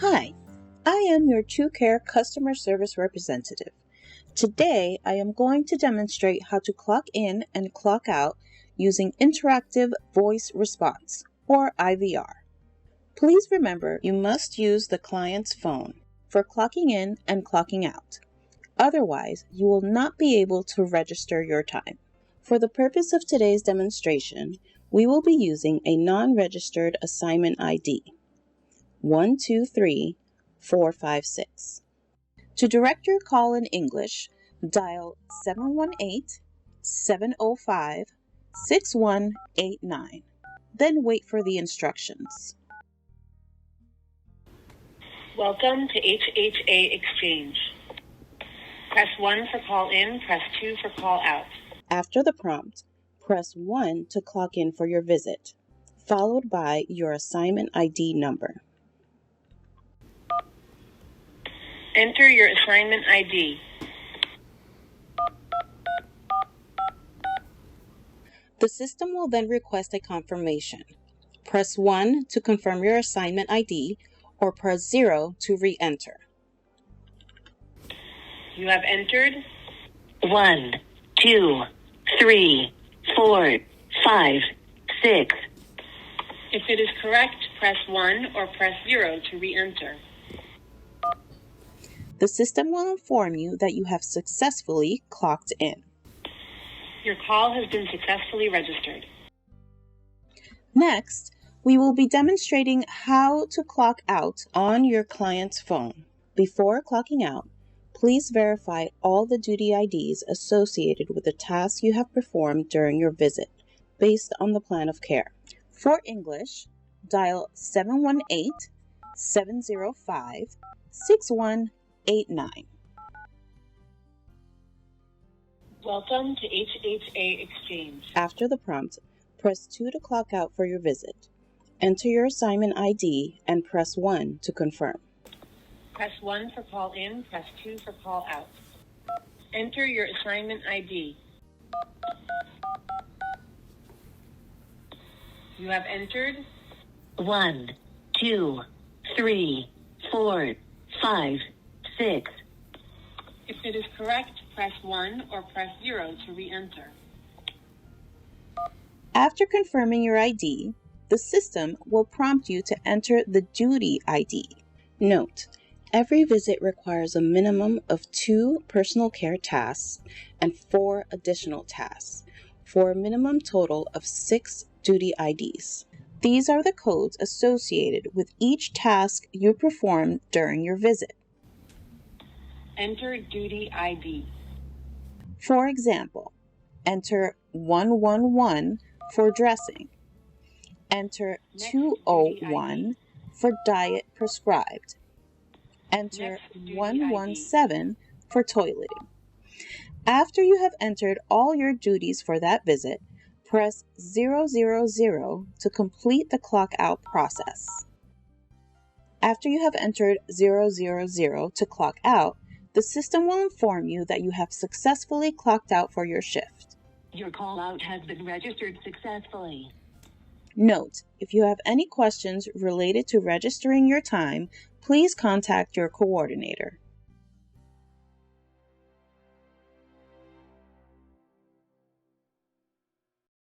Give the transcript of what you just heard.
Hi, I am your TrueCare customer service representative. Today, I am going to demonstrate how to clock in and clock out using interactive voice response, or IVR. Please remember you must use the client's phone for clocking in and clocking out. Otherwise, you will not be able to register your time. For the purpose of today's demonstration, we will be using a non-registered assignment ID, 123456. To direct your call in English, dial 718-705-6189. Then wait for the instructions. Welcome to HHA Exchange. Press 1 for call in, press 2 for call out. After the prompt, press 1 to clock in for your visit, followed by your assignment ID number. Enter your assignment ID. The system will then request a confirmation. Press 1 to confirm your assignment ID or press 0 to re-enter. You have entered 1, 2, 3, 4, 5, 6. If it is correct, press 1 or press 0 to re-enter. The system will inform you that you have successfully clocked in. Your call has been successfully registered. Next, we will be demonstrating how to clock out on your client's phone. Before clocking out, please verify all the duty IDs associated with the task you have performed during your visit, based on the plan of care. For English, dial 718-705-6189. Welcome to HHA Exchange. After the prompt, press 2 to clock out for your visit. Enter your assignment ID and press 1 to confirm. Press 1 for call in, press 2 for call out. Enter your assignment ID. You have entered 1, 2, 3, 4, 5, 6. If it is correct, press 1 or press 0 to re-enter. After confirming your ID, the system will prompt you to enter the duty ID. Note, every visit requires a minimum of 2 personal care tasks and 4 additional tasks, for a minimum total of 6 duty IDs. These are the codes associated with each task you perform during your visit. Enter duty ID. For example, enter 111 for dressing. Enter 201 for diet prescribed. Enter 117 for toileting. After you have entered all your duties for that visit, press 000 to complete the clock out process. After you have entered 000 to clock out, the system will inform you that you have successfully clocked out for your shift. Your call out has been registered successfully. Note, if you have any questions related to registering your time, please contact your coordinator.